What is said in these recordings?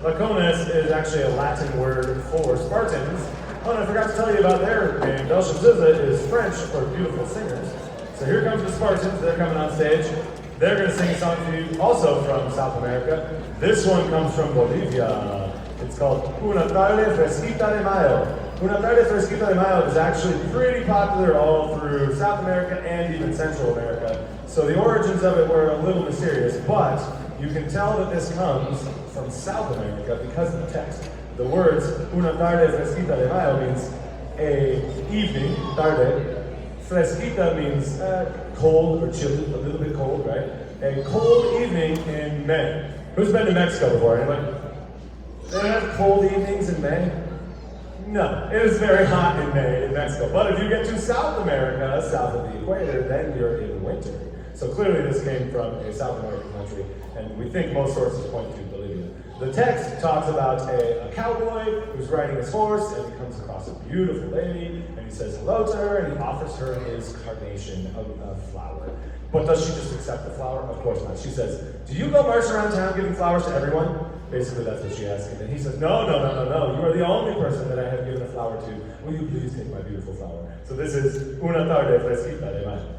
Lacones is actually a Latin word for Spartans. Oh, and I forgot to tell you about their name. Belshazzar is French for beautiful singers. So here comes the Spartans. They're coming on stage. They're going to sing a song for you, also from South America. This one comes from Bolivia. It's called Una Tarde Fresquita de Mayo. Una Tarde Fresquita de Mayo is actually pretty popular all through South America and even Central America. So the origins of it were a little mysterious, but you can tell that this comes from South America because of the text. The words Una Tarde Fresquita de Mayo means a evening, tarde. Fresquita means cold or chilly, a little bit cold, right? A cold evening in May. Who's been to Mexico before? Anybody? They have cold evenings in May? No, it is very hot in May in Mexico. But if you get to South America, south of the equator, then you're in winter. So clearly this came from a South American country, and we think most sources point to Bolivia. The text talks about a cowboy who's riding his horse, and he comes across a beautiful lady, and he says hello to her, and he offers her his carnation, a flower. But does she just accept the flower? Of course not. She says, do you go march around town giving flowers to everyone? Basically, that's what she asks him. And he says, no. You are the only person that I have given a flower to. Will you please take my beautiful flower? So this is Una Tarde Fresquita de Mayo.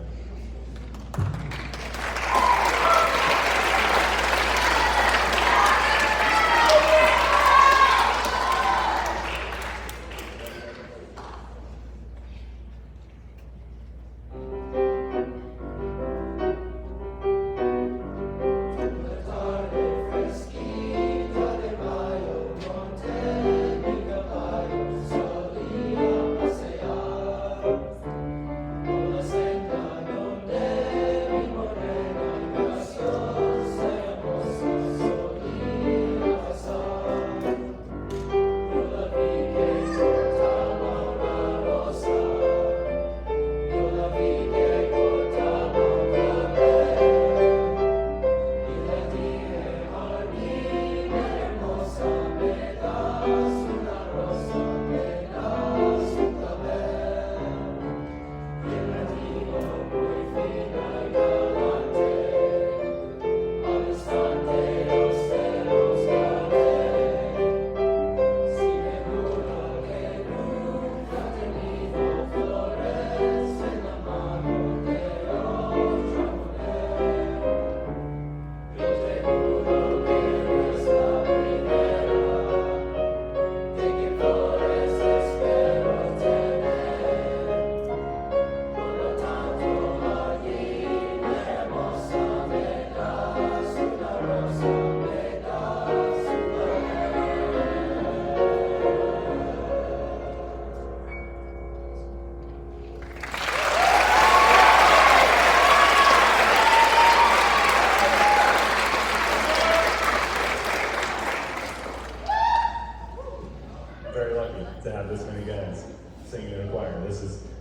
To have this many guys singing in a choir.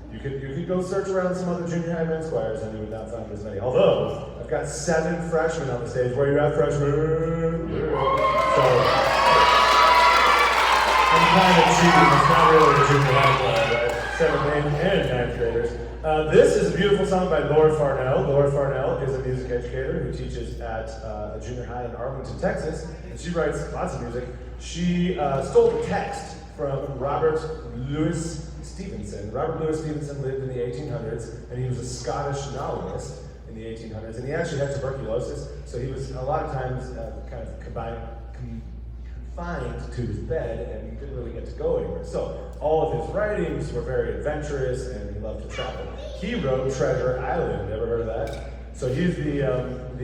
You could go search around some other junior high men's choirs and you would not find as many. Although, I've got 7 freshmen on the stage. Where you at, freshmen? So, I'm kind of cheating. It's not really a junior high choir, right? 7th, 8th, and 9th graders. This is a beautiful song by Laura Farnell. Laura Farnell is a music educator who teaches at a junior high in Arlington, Texas, and she writes lots of music. She stole the text from Robert Louis Stevenson. Robert Louis Stevenson lived in the 1800s, and he was a Scottish novelist in the 1800s, and he actually had tuberculosis, so he was a lot of times kind of confined to his bed and didn't really get to go anywhere. So all of his writings were very adventurous, and he loved to travel. He wrote Treasure Island. Ever heard of that? So he's the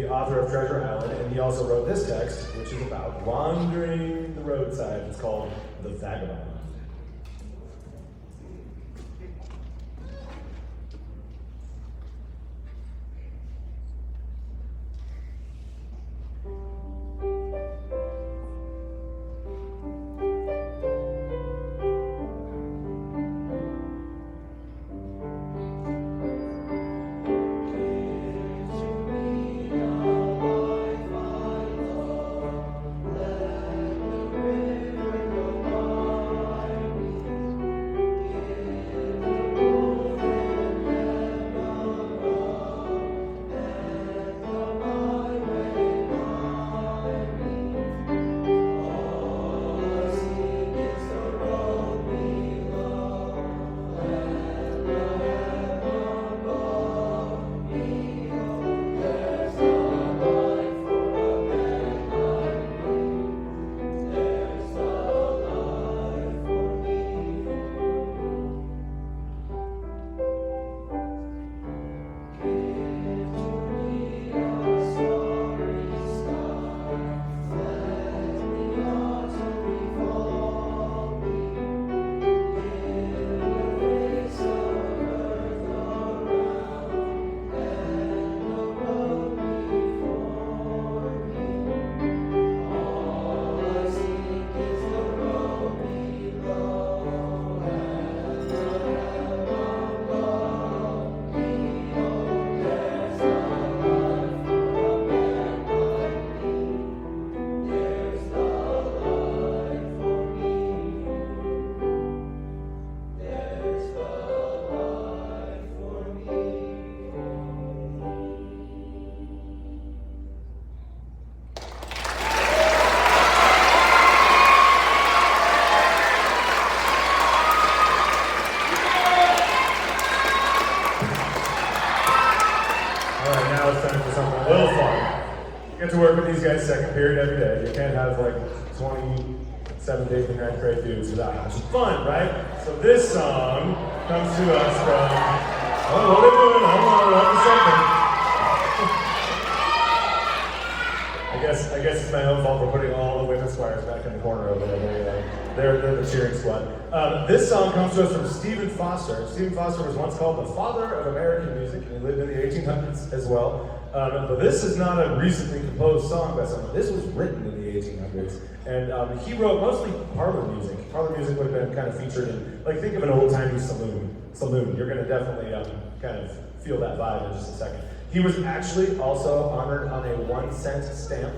author of Treasure Island, and he also wrote this text, which is about wandering the roadside. It's called The Vagabond. have like 27th, 8th, and 9th grade dudes without it, which is fun, right? So this song comes to us from, oh, what are they doing? I don't know, what the second. I guess it's my own fault for putting all the women's choirs back in the corner over there. They're the cheering squad. This song comes to us from Stephen Foster. Stephen Foster was once called the father of American music, and he lived in the 1800s as well. But this is not a recently composed song by someone. This was written in the 1800s. And he wrote mostly parlor music. Parlor music would have been kind of featured in, like, think of an old-timey saloon. You're going to definitely kind of feel that vibe in just a second. He was actually also honored on a 1-cent stamp.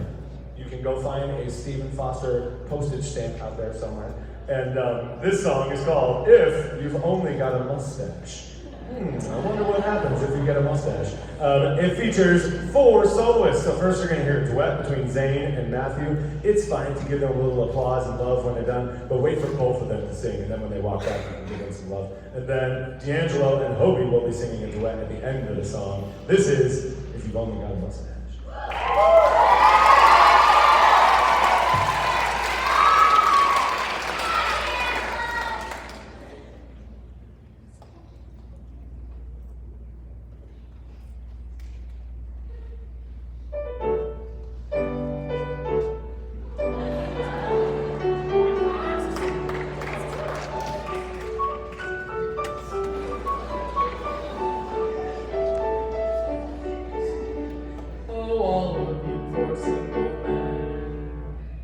You can go find a Stephen Foster postage stamp out there somewhere. And this song is called If You've Only Got a Mustache. I wonder what happens if you get a mustache. It features 4 soloists. So first you're going to hear a duet between Zane and Matthew. It's fine to give them a little applause and love when they're done, but wait for both of them to sing, and then when they walk back, you can give them some love. And then D'Angelo and Hobie will be singing a duet at the end of the song. This is If You've Only Got a Mustache.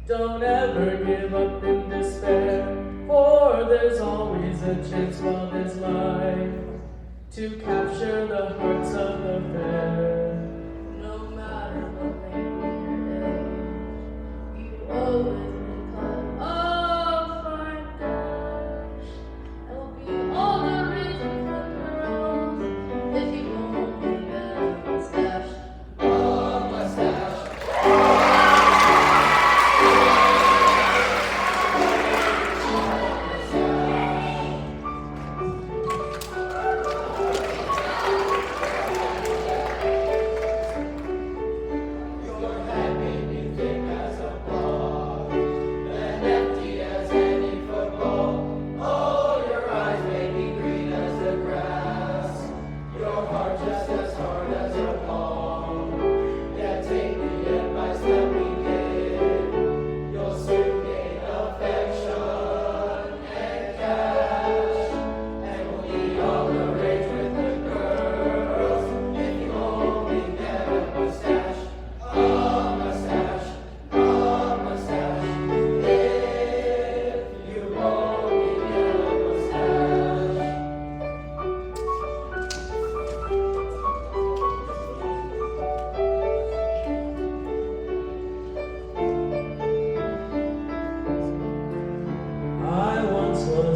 Don't ever give up in despair, for there's always a chance while there's life to capture the hearts of the fair. No matter what may be your age, you always become a fine dash. It'll be all the reason for girls if you only get a mustache. A mustache.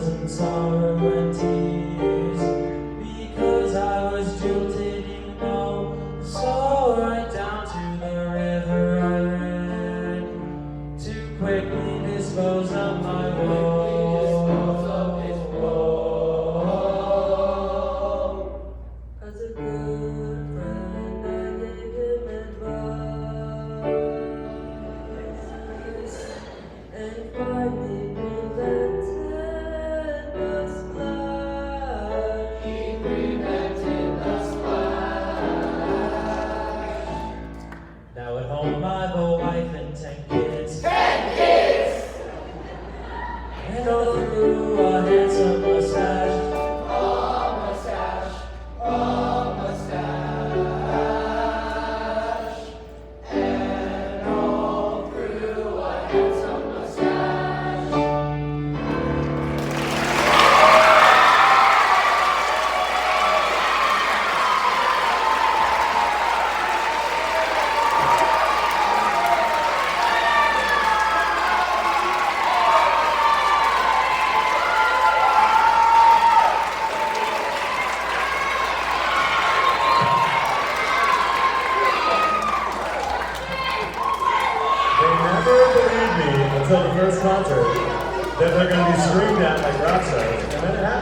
In sorrow and tears, because I was jilted, you know. So right down to the river I ran, to quickly dispose of my woe. As a good friend, I gave him advice, and finally prevented. Now at home I've a wife and 10 kids. 10 kids! And all through a handsome mustache. A mustache, a mustache. And all through a handsome mustache. Until the first concert, that they're going to be screamed at like rock stars, and then it happens.